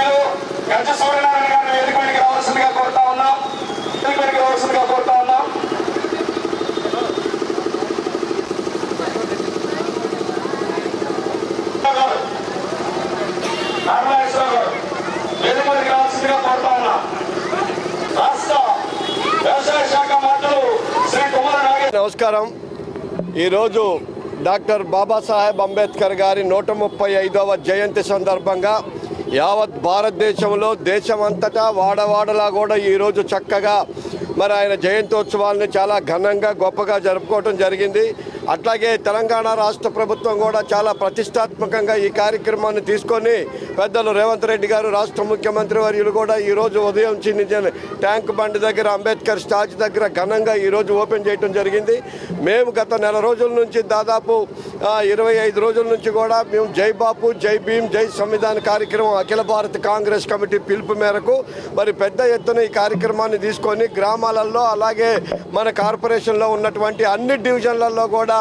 సభ్యులు గంజ సూర్యనారాయణ గారిని వేదిక మీదకి రావాల్సిందిగా కోరుతా ఉన్నాం. నమస్కారం. ఈరోజు డాక్టర్ బాబాసాహెబ్ అంబేద్కర్ గారి 135వ జయంతి సందర్భంగా యావత్ భారతదేశంలో దేశమంతటా వాడవాడలా కూడా ఈరోజు చక్కగా మరి ఆయన జయంతోత్సవాలను చాలా ఘనంగా గొప్పగా జరుపుకోవడం జరిగింది. అట్లాగే తెలంగాణ రాష్ట్ర ప్రభుత్వం కూడా చాలా ప్రతిష్టాత్మకంగా ఈ కార్యక్రమాన్ని తీసుకొని పెద్దలు రేవంత్ రెడ్డి గారు రాష్ట్ర ముఖ్యమంత్రి వర్యులు కూడా ఈరోజు ఉదయం చిన్న ట్యాంక్ బండ్ దగ్గర అంబేద్కర్ స్టాచ్యూ దగ్గర ఘనంగా ఈరోజు ఓపెన్ చేయడం జరిగింది. మేము గత నెల రోజుల నుంచి దాదాపు 25 రోజుల నుంచి కూడా మేము జై బాపు జై భీమ్ జై సంవిధాన కార్యక్రమం అఖిల భారత కాంగ్రెస్ కమిటీ పిలుపు మేరకు మరి పెద్ద ఎత్తున ఈ కార్యక్రమాన్ని తీసుకొని గ్రామాలలో అలాగే మన కార్పొరేషన్లో ఉన్నటువంటి అన్ని డివిజన్లలో కూడా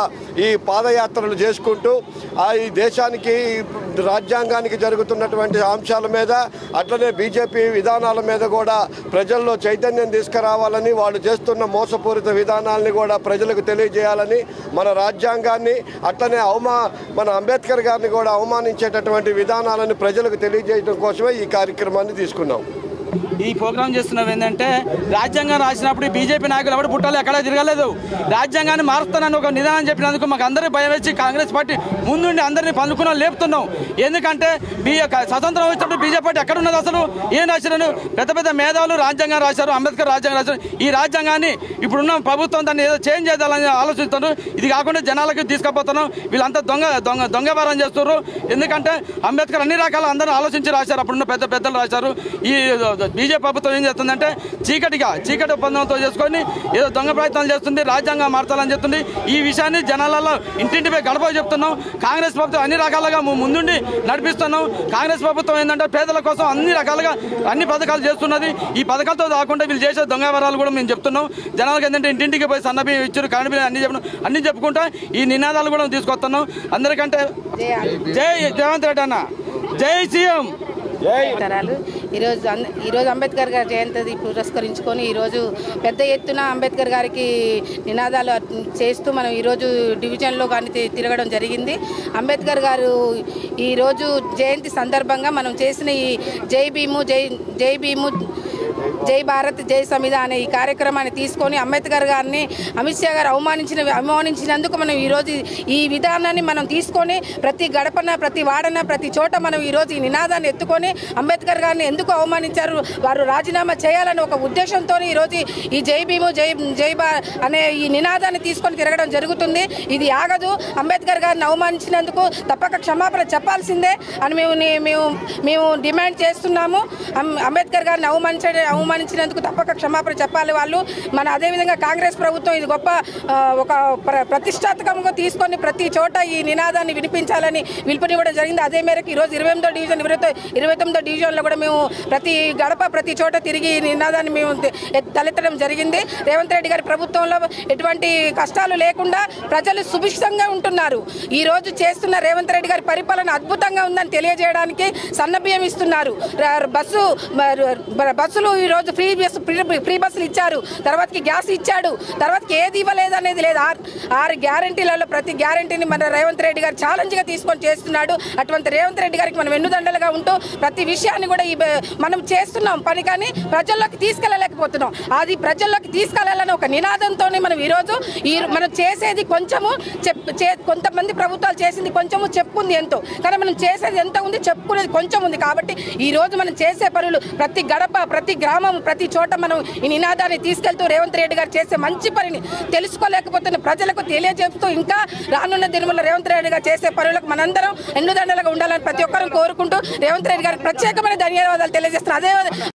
ఈ పాదయాత్రలు చేసుకుంటూ ఈ దేశానికి రాజ్యాంగానికి జరుగుతున్నటువంటి అంశాల మీద అట్లనే బీజేపీ విధానాల మీద కూడా ప్రజల్లో చైతన్యం తీసుకురావాలని, వాళ్ళు చేస్తున్న మోసపూరిత విధానాలని కూడా ప్రజలకు తెలియజేయాలని, మన రాజ్యాంగాన్ని అట్లనే మన అంబేద్కర్ గారిని కూడా అవమానించేటటువంటి విధానాలను ప్రజలకు తెలియజేయడం కోసమే ఈ కార్యక్రమాన్ని తీసుకున్నాం. ఈ ప్రోగ్రాం చేస్తున్నవి ఏంటంటే రాజ్యాంగం రాసినప్పుడు బీజేపీ నాయకులు ఎవరు పుట్టాలి ఎక్కడా తిరగలేదు. రాజ్యాంగాన్ని మారుస్తానని ఒక నిదానం చెప్పినందుకు మాకు అందరూ భయం వేసి కాంగ్రెస్ పార్టీ ముందుండి అందరినీ పందుకున్న లేపుతున్నాం. ఎందుకంటే స్వతంత్రం వచ్చినప్పుడు బీజేపీ పార్టీ ఎక్కడ ఉన్నది? అసలు ఏం రాశారు? పెద్ద పెద్ద మేధావులు రాజ్యాంగం రాశారు, అంబేద్కర్ రాజ్యాంగం రాశారు. ఈ రాజ్యాంగాన్ని ఇప్పుడున్న ప్రభుత్వం దాన్ని ఏదో చేంజ్ చేయాలని ఆలోచిస్తున్నారు. ఇది కాకుండా జనాలకు తీసుకుపోతున్నాం. వీళ్ళంతా దొంగవారం చేస్తున్నారు. ఎందుకంటే అంబేద్కర్ అన్ని రకాల అందరూ ఆలోచించి రాశారు. అప్పుడున్న పెద్దలు రాశారు. ఈ బీజేపీ ప్రభుత్వం ఏం చేస్తుందంటే చీకటి ఒప్పందంతో చేసుకొని ఏదో దొంగ ప్రయత్నాలు చేస్తుంది, రాజ్యాంగం మార్చాలని చెప్తుంది. ఈ విషయాన్ని జనాలలో ఇంటింటిపై గడప చెప్తున్నాం. కాంగ్రెస్ ప్రభుత్వం అన్ని రకాలుగా ముందుండి నడిపిస్తున్నాం. కాంగ్రెస్ ప్రభుత్వం ఏంటంటే పేదల కోసం అన్ని రకాలుగా అన్ని పథకాలు చేస్తున్నది. ఈ పథకాలతో కాకుండా వీళ్ళు చేసే దొంగ వరాలు కూడా మేము చెప్తున్నాం. జనాలకు ఏంటంటే ఇంటింటికి పోయి సన్నబియ్యం ఇచ్చారు, కరెంట్ బిల్లు అన్ని చెప్పుకుంటా ఈ నినాదాలు కూడా తీసుకొస్తున్నాం. అందరికంటే జై రేవంత్ రెడ్డి అన్న, జై సీఎం. ఈరోజు అంబేద్కర్ గారి జయంతి పురస్కరించుకొని ఈరోజు పెద్ద ఎత్తున అంబేద్కర్ గారికి నినాదాలు చేస్తూ మనం ఈరోజు డివిజన్లో కానీ తిరగడం జరిగింది. అంబేద్కర్ గారు ఈరోజు జయంతి సందర్భంగా మనం చేసిన ఈ జై భీము జై భారత్ జై సంవిధాన్ అనే ఈ కార్యక్రమాన్ని తీసుకొని అంబేద్కర్ గారిని అమిత్ షా గారు అవమానించినందుకు మనం ఈరోజు ఈ విధానాన్ని మనం తీసుకొని ప్రతి గడపన ప్రతి వాడన ప్రతి చోట మనం ఈరోజు ఈ నినాదాన్ని ఎత్తుకొని అంబేద్కర్ గారిని ఎందుకు అవమానించారు, వారు రాజీనామా చేయాలని ఒక ఉద్దేశంతో ఈరోజు ఈ జై భీము జై అనే ఈ నినాదాన్ని తీసుకొని తిరగడం జరుగుతుంది. ఇది ఆగదు. అంబేద్కర్ గారిని అవమానించినందుకు తప్పక క్షమాపణ చెప్పాల్సిందే అని మేము డిమాండ్ చేస్తున్నాము. అంబేద్కర్ గారిని అవమానించినందుకు తప్పక క్షమాపణ చెప్పాలి వాళ్ళు. అదేవిధంగా కాంగ్రెస్ ప్రభుత్వం ఇది గొప్ప ఒక ప్రతిష్టాత్మకంగా తీసుకొని ప్రతి చోట ఈ నినాదాన్ని వినిపించాలని పిలుపునివ్వడం జరిగింది. అదే మేరకు ఈరోజు 29వ డివిజన్లో కూడా మేము ప్రతి గడప ప్రతి చోట తిరిగి ఈ నినాదాన్ని మేము తలెత్తడం జరిగింది. రేవంత్ రెడ్డి గారి ప్రభుత్వంలో ఎటువంటి కష్టాలు లేకుండా ప్రజలు సుభిక్షంగా ఉంటున్నారు. ఈరోజు చేస్తున్న రేవంత్ రెడ్డి గారి పరిపాలన అద్భుతంగా ఉందని తెలియజేయడానికి సన్నబియ్యం ఇస్తున్నారు. బస్సులు ఈరోజు ఫ్రీ బస్సులు ఇచ్చారు, తర్వాతకి గ్యాస్ ఇచ్చాడు, తర్వాతకి ఏది ఇవ్వలేదు అనేది లేదు. 6 గ్యారంటీలలో ప్రతి గ్యారంటీని మన రేవంత్ రెడ్డి గారు ఛాలెంజ్గా తీసుకొని చేస్తున్నాడు. అటువంటి రేవంత్ రెడ్డి గారికి మనం వెన్నుదండలుగా ఉంటూ ప్రతి విషయాన్ని కూడా మనం చేస్తున్నాం పని, కానీ ప్రజల్లోకి తీసుకెళ్ళలేకపోతున్నాం. అది ప్రజల్లోకి తీసుకెళ్లాలని ఒక నినాదంతో మనం ఈరోజు మనం చేసేది కొంచెము కొంతమంది ప్రభుత్వాలు చేసింది కొంచెము, చెప్పుకుంది ఎంతో, కానీ మనం చేసేది ఎంత ఉంది, చెప్పుకునేది కొంచెం ఉంది. కాబట్టి ఈరోజు మనం చేసే పనులు ప్రతి గడప ప్రతి గ్రామం ప్రతి చోట మనం ఈ నినాదాన్ని తీసుకెళ్తూ రేవంత్ రెడ్డి గారు చేసే మంచి పనిని తెలుసుకోలేకపోతున్న ప్రజలకు తెలియజేస్తూ ఇంకా రానున్న దినముల రేవంత్ రెడ్డి గారు చేసే పనులకు మనందరం ఎన్నుదండలుగా ఉండాలని ప్రతి ఒక్కరూ కోరుకుంటూ రేవంత్ రెడ్డి గారికి ప్రత్యేకమైన ధన్యవాదాలు తెలియజేస్తున్నారు. అదే